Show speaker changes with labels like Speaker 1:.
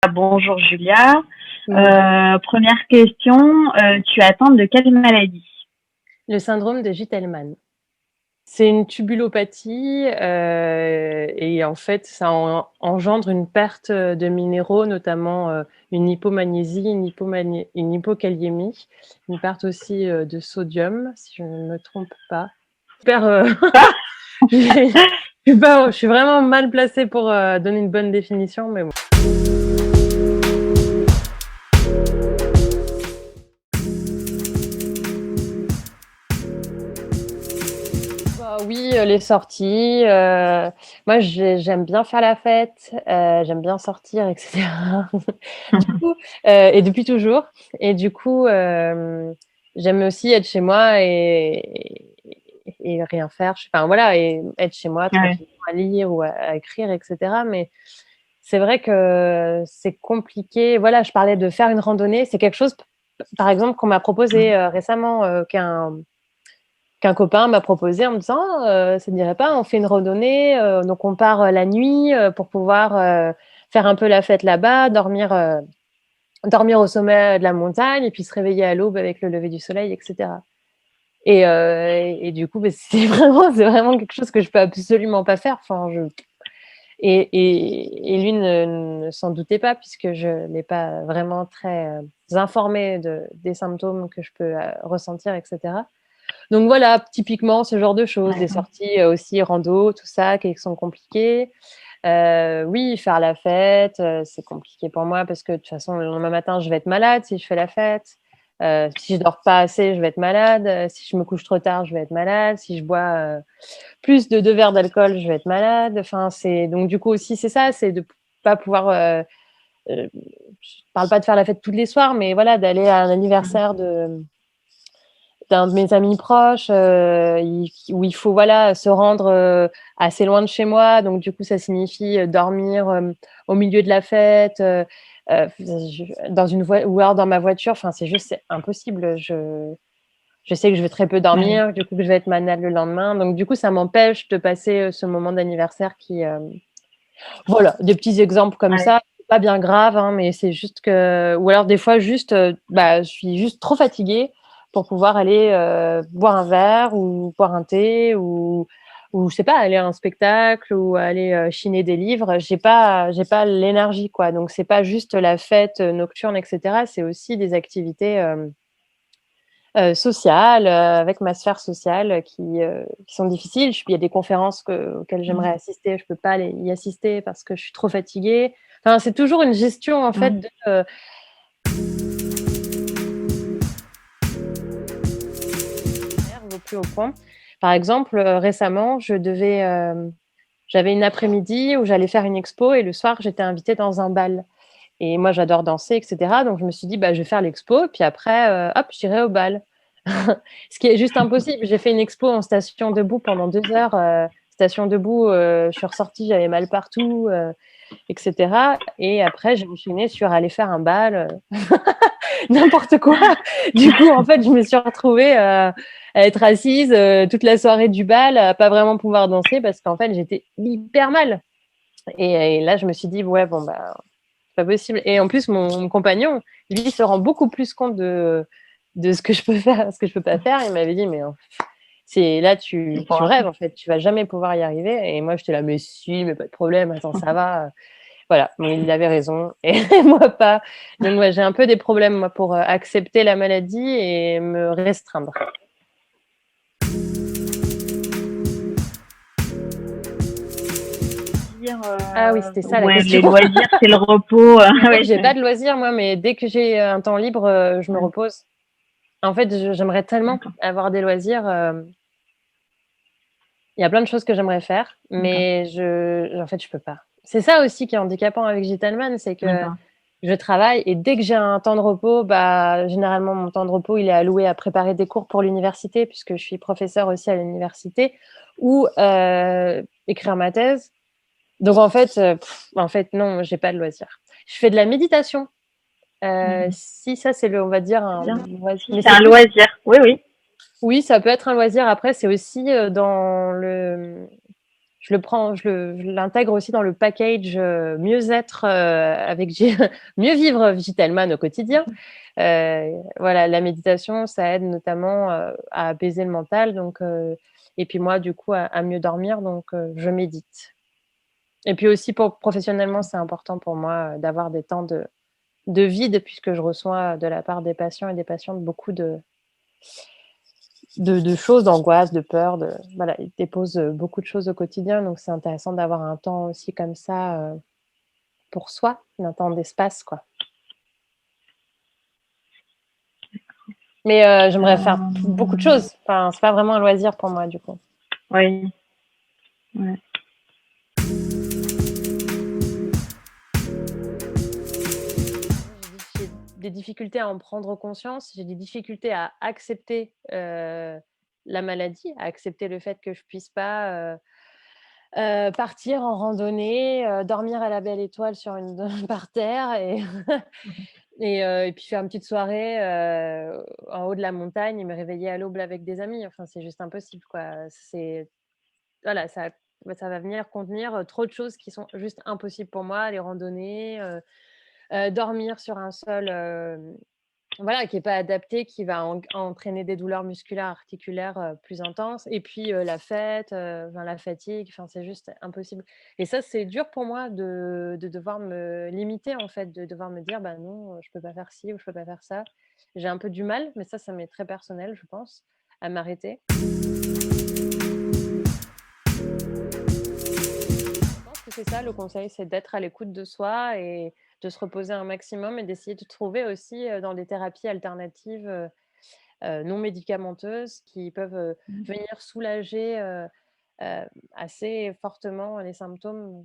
Speaker 1: Bonjour Julia.
Speaker 2: Bonjour.
Speaker 1: Première question, tu es atteinte de quelle maladie?
Speaker 2: Le syndrome de Gitelman. C'est une tubulopathie et en fait, ça engendre une perte de minéraux, notamment une hypomagnésie, une hypokaliémie, une perte aussi de sodium, si je ne me trompe pas. Super,
Speaker 1: Ah,
Speaker 2: je suis vraiment mal placée pour donner une bonne définition, mais bon. Bah oui, les sorties. Moi, j'aime bien faire la fête, j'aime bien sortir, etc. Du coup, et depuis toujours. Et du coup, j'aime aussi être chez moi et rien faire. Enfin voilà, et être chez moi
Speaker 1: ouais.
Speaker 2: tranquillement à lire ou à écrire, etc. Mais c'est vrai que c'est compliqué. Voilà, je parlais de faire une randonnée. C'est quelque chose, par exemple, qu'on m'a proposé récemment, qu'un copain m'a proposé en me disant ça ne dirait pas, on fait une randonnée, donc on part la nuit pour pouvoir faire un peu la fête là-bas, dormir au sommet de la montagne et puis se réveiller à l'aube avec le lever du soleil, etc. Et du coup, c'est vraiment quelque chose que je peux absolument pas faire. Enfin, et lui ne s'en doutait pas puisque je n'ai pas vraiment très informé des symptômes que je peux ressentir, etc. Donc voilà, typiquement ce genre de choses, des
Speaker 1: D'accord.
Speaker 2: sorties aussi rando, tout ça, qui sont compliquées. Oui, faire la fête, c'est compliqué pour moi parce que de toute façon, le lendemain matin, je vais être malade si je fais la fête. Si je dors pas assez, je vais être malade. Si je me couche trop tard, je vais être malade. Si je bois plus de 2 verres d'alcool, je vais être malade. Enfin, c'est donc du coup aussi, c'est ça, c'est de pas pouvoir. Je parle pas de faire la fête tous les soirs, mais voilà, d'aller à un anniversaire d'un de mes amis proches où il faut voilà se rendre assez loin de chez moi, donc du coup ça signifie dormir au milieu de la fête, dans une ou alors dans ma voiture. Enfin c'est juste c'est impossible. Je sais que je vais très peu
Speaker 1: Ouais.
Speaker 2: dormir, du coup que je vais être malade le lendemain, donc du coup ça m'empêche de passer ce moment d'anniversaire qui voilà, des petits exemples comme
Speaker 1: Ouais.
Speaker 2: ça. Pas bien grave, hein, mais c'est juste que, ou alors des fois juste, bah, je suis juste trop fatiguée pour pouvoir aller boire un verre ou boire un thé ou je sais pas, aller à un spectacle ou aller chiner des livres. J'ai pas l'énergie, quoi. Donc c'est pas juste la fête nocturne, etc. C'est aussi des activités sociales avec ma sphère sociale qui sont difficiles. Il y a des conférences auxquelles j'aimerais assister, je peux pas y assister parce que je suis trop fatiguée. Enfin, c'est toujours une gestion en fait de au plus haut point. Par exemple, récemment, j'avais une après-midi où j'allais faire une expo et le soir, j'étais invitée dans un bal. Et moi, j'adore danser, etc. Donc, je me suis dit, bah, je vais faire l'expo, puis après, hop, j'irai au bal. Ce qui est juste impossible. J'ai fait une expo en station debout pendant 2 heures. Station debout, je suis ressortie, j'avais mal partout, etc. Et après, j'ai enchaîné sur aller faire un bal, n'importe quoi. Du coup, en fait, je me suis retrouvée à être assise toute la soirée du bal, à pas vraiment pouvoir danser parce qu'en fait, j'étais hyper mal. Et là, je me suis dit, ouais, bon, bah, c'est pas possible. Et en plus, mon compagnon, lui, se rend beaucoup plus compte de ce que je peux faire, ce que je peux pas faire. Il m'avait dit, mais c'est là,
Speaker 1: Tu
Speaker 2: tu
Speaker 1: pourras.
Speaker 2: rêves, en fait, tu vas jamais pouvoir y arriver. Et moi, j'étais là, mais si, mais pas de problème, attends, ça va. Voilà, mais il avait raison et moi pas. Donc, ouais, j'ai un peu des problèmes, moi, pour accepter la maladie et me restreindre.
Speaker 1: Dire,
Speaker 2: Ah oui, c'était ça la
Speaker 1: ouais, les
Speaker 2: question.
Speaker 1: loisirs, c'est le repos.
Speaker 2: Mais en fait,
Speaker 1: Ouais.
Speaker 2: j'ai pas de loisirs, moi, mais dès que j'ai un temps libre, je me
Speaker 1: Ouais.
Speaker 2: repose. En fait, j'aimerais tellement
Speaker 1: D'accord.
Speaker 2: avoir des loisirs. Il y a plein de choses que j'aimerais faire,
Speaker 1: D'accord.
Speaker 2: mais en fait, je peux pas. C'est ça aussi qui est handicapant avec Gitalman, c'est que
Speaker 1: D'accord.
Speaker 2: je travaille et dès que j'ai un temps de repos, bah, généralement, mon temps de repos, il est alloué à préparer des cours pour l'université, puisque je suis professeure aussi à l'université, ou écrire ma thèse. Donc, en fait, non, j'ai pas de loisir. Je fais de la méditation. Si ça, c'est on va dire,
Speaker 1: C'est
Speaker 2: un
Speaker 1: bien.
Speaker 2: loisir.
Speaker 1: Si
Speaker 2: Mais
Speaker 1: c'est
Speaker 2: c'est
Speaker 1: un
Speaker 2: plus.
Speaker 1: loisir. Oui, oui.
Speaker 2: Oui, ça peut être un loisir. Après, c'est aussi dans le je le prends, je l'intègre aussi dans le package mieux-être avec mieux vivre Vitalman au quotidien. Voilà, la méditation, ça aide notamment à apaiser le mental, donc et puis moi, du coup, à mieux dormir, donc je médite. Et puis aussi professionnellement, c'est important pour moi d'avoir des temps de vide, puisque je reçois de la part des patients et des patientes beaucoup de choses, d'angoisse, de peur. Voilà, ils déposent beaucoup de choses au quotidien, donc c'est intéressant d'avoir un temps aussi comme ça pour soi, un temps d'espace, quoi. Mais j'aimerais faire beaucoup de choses. Enfin, c'est pas vraiment un loisir pour moi, du coup.
Speaker 1: Oui. Ouais.
Speaker 2: J'ai des difficultés à en prendre conscience. J'ai des difficultés à accepter la maladie, à accepter le fait que je puisse pas partir en randonnée, dormir à la belle étoile par terre et puis faire une petite soirée en haut de la montagne et me réveiller à l'aube avec des amis. Enfin, c'est juste impossible, quoi. Voilà, ça va venir contenir trop de choses qui sont juste impossibles pour moi. Les randonnées, dormir sur un sol voilà, qui n'est pas adapté, qui va entraîner des douleurs musculaires, articulaires plus intenses. Et puis la fête, la fatigue, c'est juste impossible. Et ça, c'est dur pour moi de devoir me limiter, en fait, de devoir me dire, bah non, je ne peux pas faire ci ou je ne peux pas faire ça. J'ai un peu du mal, mais ça m'est très personnel, je pense, à m'arrêter. Je pense que c'est ça le conseil, c'est d'être à l'écoute de soi et de se reposer un maximum et d'essayer de trouver aussi dans des thérapies alternatives non médicamenteuses qui peuvent venir soulager assez fortement les symptômes.